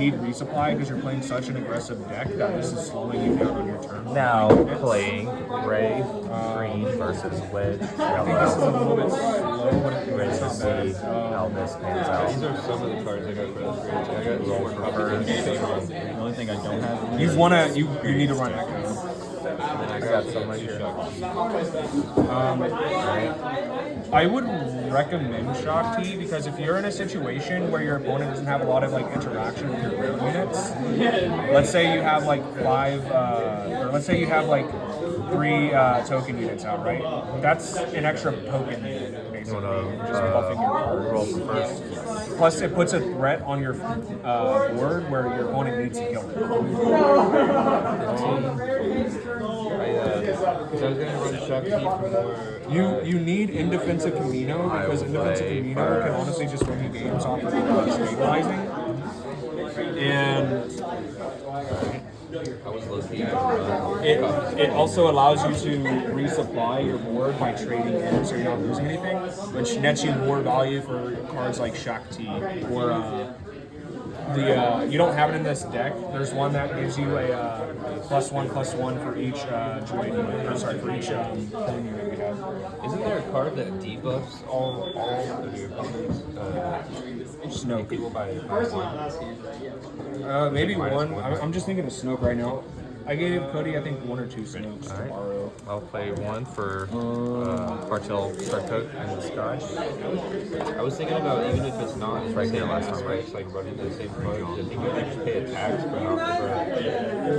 need resupply because you're playing such an aggressive deck that this is slowing you down on your turn. Now playing gray, green versus wedge, I think this is a little bit slow, but ready it's to not see bad. how this pans out. These are some of the cards I got for this range. I got Roll for first. The only thing I don't have. You need to run Echo. I got some right here. I would recommend Shock T because if you're in a situation where your opponent doesn't have a lot of like interaction with your ground units, let's say you have like or let's say you have like 3 token units out, right? That's an extra token unit, basically. Just buffing your card. Roll for first. Plus, it puts a threat on your board where your opponent needs to kill it. Because I was going to run Shock T for more. You need Indefensive Camino because Indefensive Camino can honestly just win you games off of stabilizing. And it also allows you to resupply your board by trading in so you're not losing anything, which nets you more value for cards like Shock T or you don't have it in this deck. There's one that gives you a +1/+1 for each droid unit. Or sorry, for each clone unit you have. Isn't there a card that debuffs all of your opponents? Snoke. People by one. Maybe one. I'm just thinking of Snoke right now. I gave Cody, I think, 1 or 2 Snokes to borrow. I'll play one for Cartel Strikecoat in the sky. I was thinking about even if it's not Right here last time, right? it's like running the same cards. I think you could just pay a tax for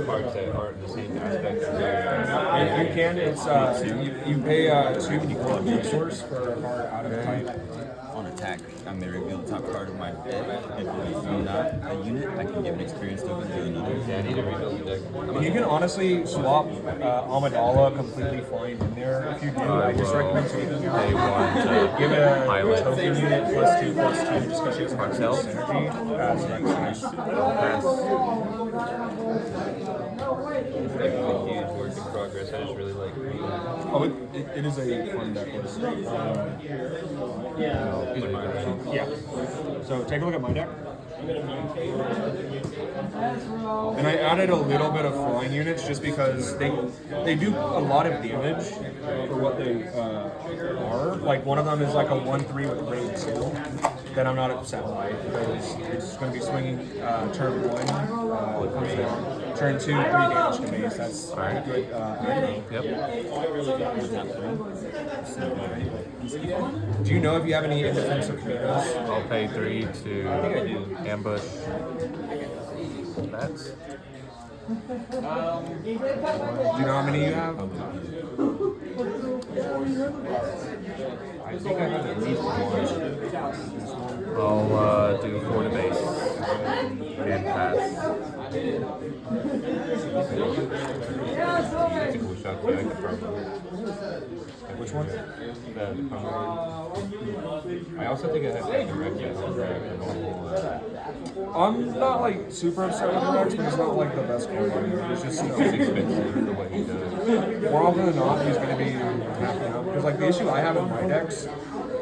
cards that aren't the same aspect as If you can, it's you pay 2 resource for a card out of type. On attack, I may reveal the top card of my deck. If it's not a unit, I can give an experience token to another. Yeah, I need to rebuild the deck. You can honestly swap Amidala completely fine in there. If you do, I just recommend taking out. They want to Give it a pilot. token unit +2/+2 just because she doesn't have Cartel. synergy. That's nice. Pass. It's like a huge work in progress. I just really like green. Oh, it is a fun deck list. Yeah. So take a look at my deck. And I added a little bit of flying units just because they do a lot of damage for what they are. Like one of them is like a 1/3 with grade 2 that I'm not upset by because it's going to be swinging turn 1, comes down. Turn 2, 3 damage to base. That's a good aggro. Yep. Do you know if you have any indefensive commandos? I'll pay 3 to ambush. That's Do you know how many you have? I think I have at least one. I'll do 4 to base and pass. Cool shot too. I could probably. Which one? I also think I have like a red jet. I'm not like super upset with the Rex, but it's not like the best card. It's just expensive for what he does. more often than not, he's going to be half out. Because like the issue I have in my decks,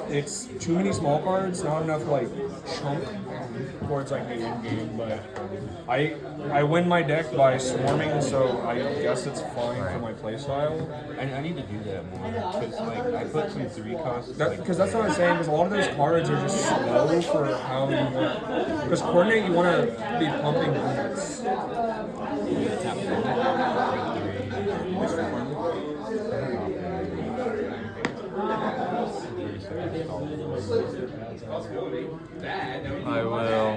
it's too many small cards, not enough like chunk towards like the end game. But I win my deck by swarming, so I guess it's fine for my playstyle. I need to do that more because like I put some 3 costs. Because that's what I'm saying. Because a lot of those cards are just slow for how you want. Because coordinate, you want to be pumping units. I will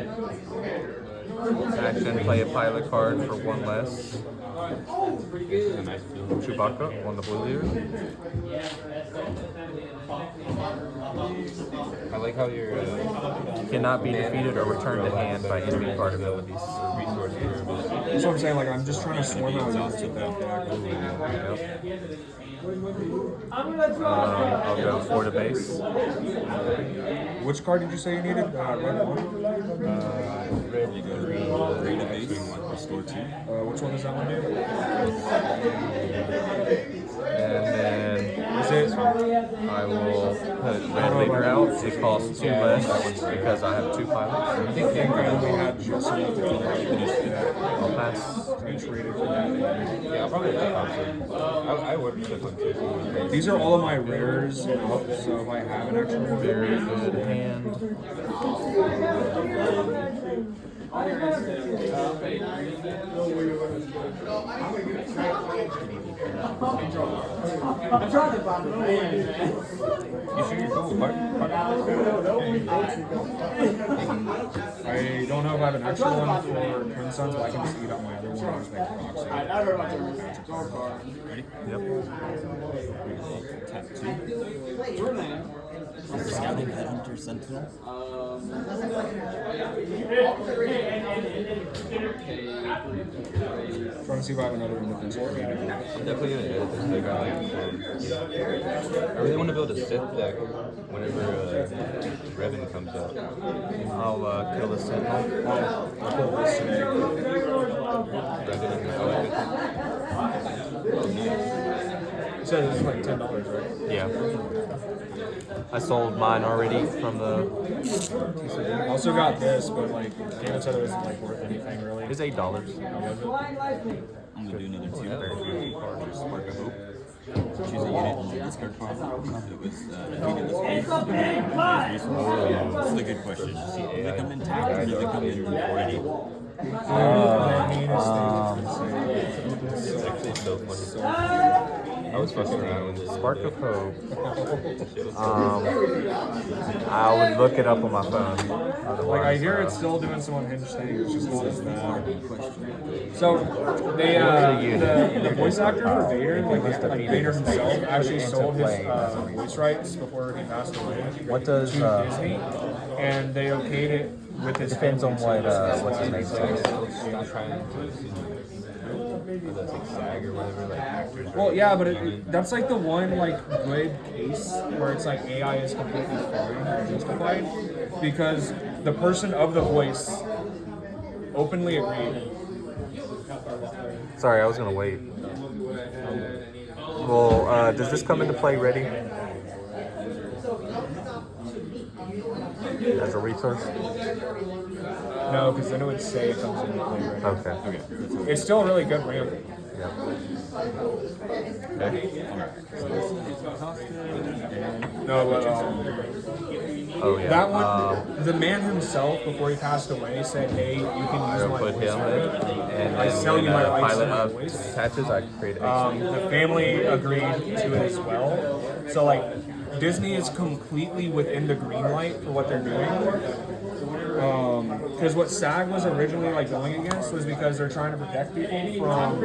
action play a pilot card for 1 less. Chewbacca on the blue leader. I like how you're Cannot be defeated or returned to hand by enemy card abilities. resource variables. That's what I'm saying. Like I'm just trying to swarm out units with that deck. I'll go 4 to base. Which card did you say you needed? Red one. Red, green, Green to base, restore 2. Which one does that one do? And then Is it? I will put red leader out. It costs 2 less because I have 2 pilots. I think King only had just enough to feel like I'll pass. I traded for that. Yeah, I'll probably let I would flip on chasing. These are all of my rares up, so if I have an extra one, Very good hand. You sure you're cool with Mark? I don't know if I have an extra one for Twin Sons, but I can see it on my other one. Just make Roxy. Ready? Yep. Tap 2. Scouting Headhunter Sentinel. Trying to see if I have another one with this one. I'm definitely gonna edit this deck. I really want to build a Sith deck whenever Revan comes out. I'll kill the Sentinel. I'll pull this today. Revan, I like it. You said it's like $10, right? Yeah. I sold mine already from the. I also got this, but like David said it wasn't like worth anything really. It's $8. I'm gonna do another 2. Spark of Hope. Choose a unit and discard card. It was defeated this week. This is a good question. Do they come in tapped or do they come in already? It's actually so funny. I was fucking around with this. Spark of Hope. I would look it up on my phone. Like I hear it's still doing some unhinged things. It's just not as bad. So they the voice actor for Vader, like Vader himself, actually sold his voice rights before he passed away. What does to Disney, and they okayed it with his depends on family, what too. what's his name says. Still trying to that's like SAG or whatever, like actors. Well, yeah, but that's like the one like good case where it's like AI is completely fine or justified because the person of the voice openly agreed. Sorry, I was gonna wait. Well, does this come into play ready? As a resource? No, because then it would say it comes into play right now. Okay. It's still a really good ramp. Yeah. No, but Oh yeah. that one, the man himself before he passed away said, "Hey, you can use I'll my put voice." him in, and I then sell when you my rights pilot to my up voice. attaches, I create The family agreed to it as well. So like, Disney is completely within the green light for what they're doing. Because what SAG was originally like going against was because they're trying to protect people from.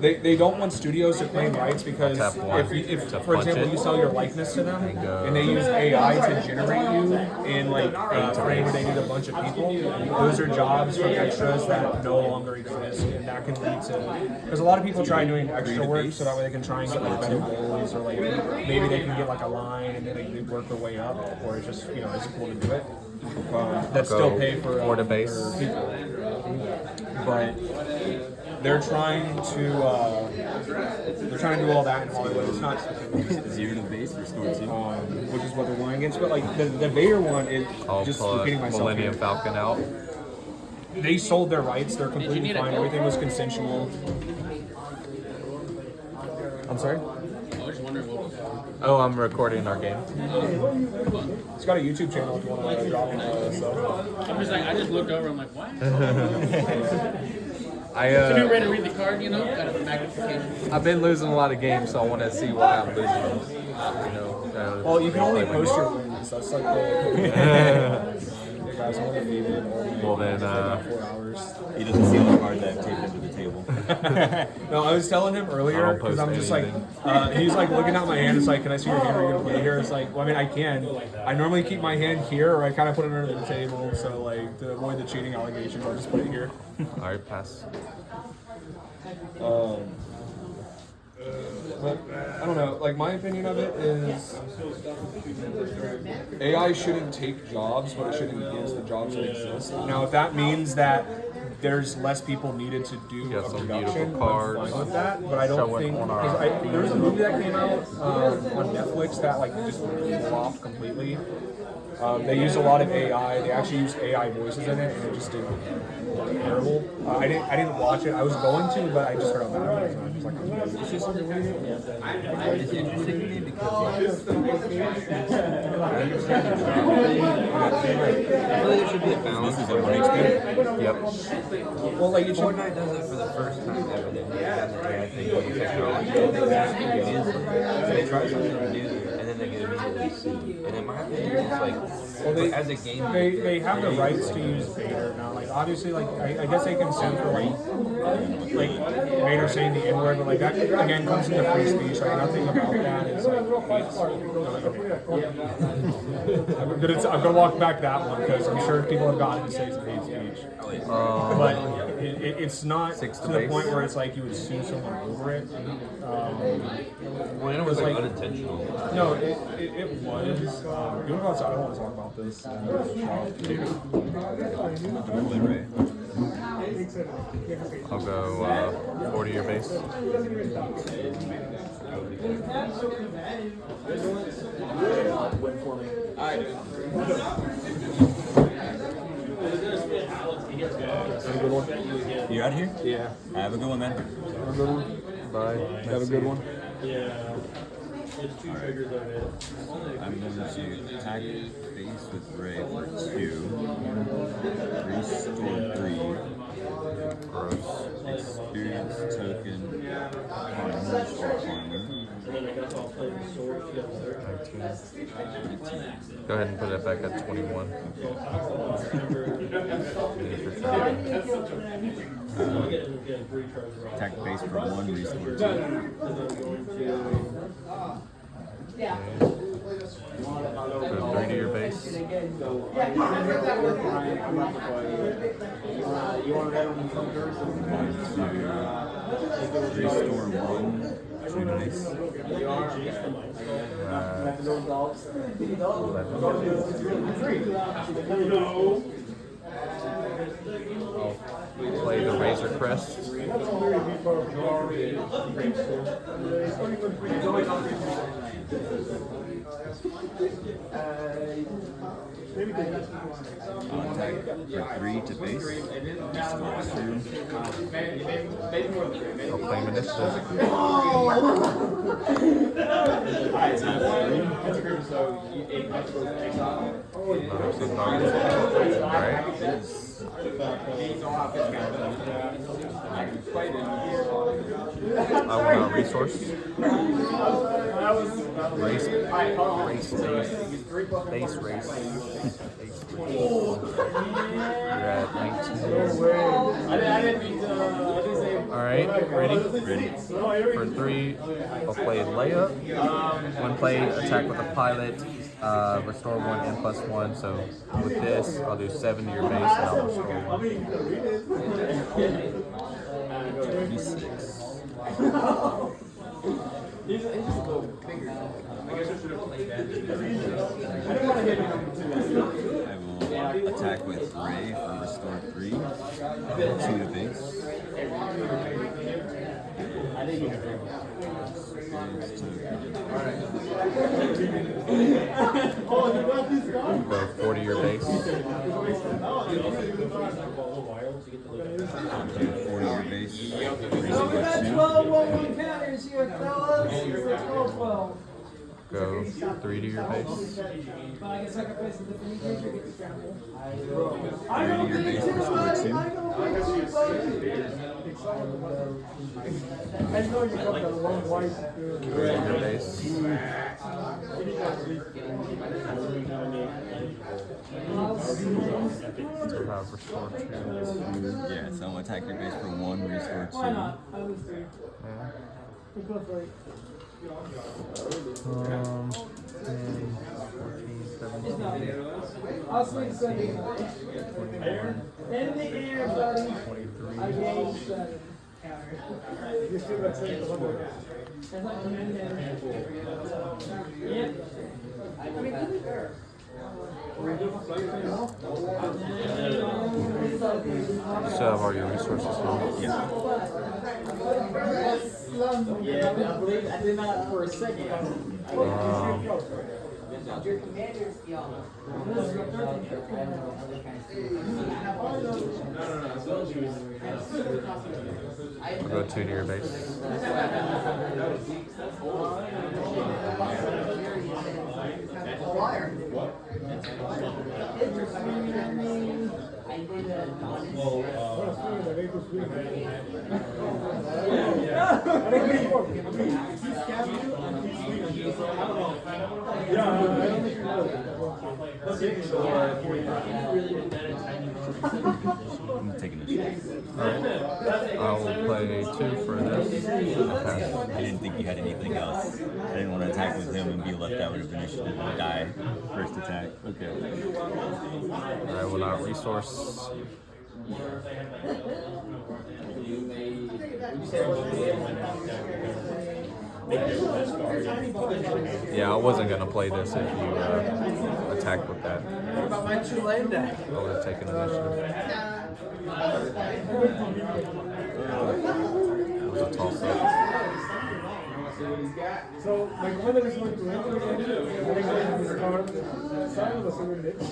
They don't want studios to claim rights because Tap one if to for punch example it. you sell your likeness to them go. and they use AI to generate you in like a frame where they need a bunch of people, those are jobs from extras that no longer exist, and that can lead to because a lot of people try doing extra work so that way they can try and get like better roles or like maybe they can get like a line and then they work their way up, or it's just it's cool to do it. That still pay for the base. for people, but they're trying to do all that in Hollywood. It's not 0 to base, restore 2. which is what they're going against. But like the Vader one is I'll just pull repeating myself. Millennium Here. Falcon out. They sold their rights. They're completely fine. Everything was consensual. I'm sorry. Oh, I'm recording our game. It's got a YouTube channel if you want to drop stuff. I'm just like, I just looked over, I'm like, what? I So you're ready to read the card, you know? Kind of a magnification. I've been losing a lot of games, so I want to see why I'm losing. You know. Well, you can only post your wins. That's like the. Guys, I'm undefeated. Well then, 4 hours. He doesn't see the card that I've taped under the table. No, I was telling him I earlier don't because post I'm just like, anything. he's like looking at my hand. It's like, can I see your hand? Are you gonna play here? It's like, well, I mean, I can. I normally keep my hand here, or I kind of put it under the table. So like to avoid the cheating allegations, I'll just put it here. All right, pass. But I don't know. Like my opinion of it is, AI shouldn't take jobs, but it should enhance the jobs that exist. Now, if that means that there's less people needed to do Got a some production, beautiful cards. I'm fine with that. But I don't Showing think on our there was a movie that came out on Netflix that like just flopped completely. They used a lot of AI. They actually used AI voices in it, and it just did terrible. I didn't watch it. I was going to, but I just heard about it. And I was like, It's just it's interesting to me because I understand the job. I feel like there should be a balance. This is a 1 HP. Yep. well, like it should. Fortnite does it for the first time ever. They've done the AI thing with the technology. They try something new, and then they get immediately sued. And in my opinion, it's like, Well, as a game, they have the rights to use Vader now. Like obviously, like I guess they can sue for like Vader saying the N word, but like that again comes into free speech. Like nothing about that is like. I'm gonna walk back that one because I'm sure people have gotten to say some hate speech. But it's not to the point where it's like you would sue someone over it. when it was like unintentional. No, it was. You know what? I don't want to talk about this. I'll go 40 your base. You out here? Yeah. Have a good one, man. Have a good one. Bye. Have a good one. I'm going to attack base with Ray for 2. Restore 3. Gross. Experience token. Armor. Go ahead and put it back at 21. Attack base for 1. Restore 2. Go 3 to your base. Restore 1. 2 base. 11. Play the Razor Crest. I'll attack for 3 to base. Restore 2. I'll claim initiative. Alright. I will not resource. Race base. You're at 19. Alright, ready? Ready. For 3, I'll play Layup. One play, attack with a pilot, restore 1 N+1. So with this, I'll do 7 to your base and I'll restore 1. 36. I will attack with Ray for restore 3. 2 to base. Go 40 your base. 40 your base. Go 3 to your base. 3 to your base. Restore 2. Go to your base. Still have restore 2. Yeah, so I'm gonna attack your base for 1, restore 2. Yeah. 10, 14, 17, 21, In the air, buddy. 23. I gained 7. You still have all your resources now? Yeah. Yeah, I believe I did not for a second. Your commander's y'all. I'll go 2 to your base. I'm taking this. I will play 2 for this. And pass. I didn't think you had anything else. I didn't want to attack with him and be left out with initiative and die first attack. Okay. I will not resource. Yeah, I wasn't gonna play this if you attacked with that. What about my 2 lane deck? I would have taken initiative. It was a toss up. So, my commander is going to enter again, and then discard some of the silver decks.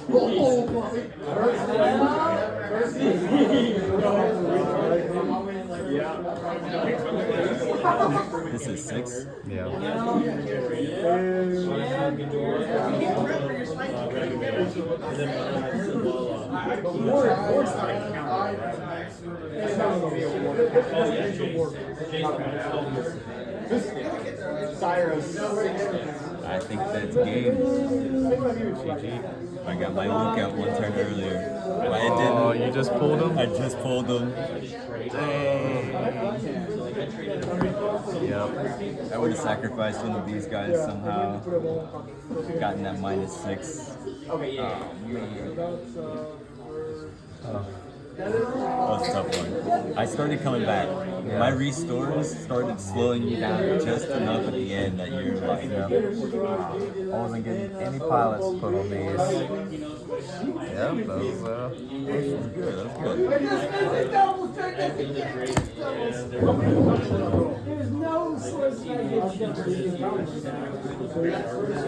This is 6. Yeah. I think that's game. GG. I got my Luke out 1 turn earlier. But I Oh, didn't. you just pulled him? I just pulled them. Yep. I would have sacrificed one of these guys somehow. Gotten that -6. Oh, man. That was a tough one. I started coming back. Yeah. My restores started slowing me down just enough at the end that you're like, I wasn't getting any pilots put on these. Yeah, that was good. That's good. There's no source like it.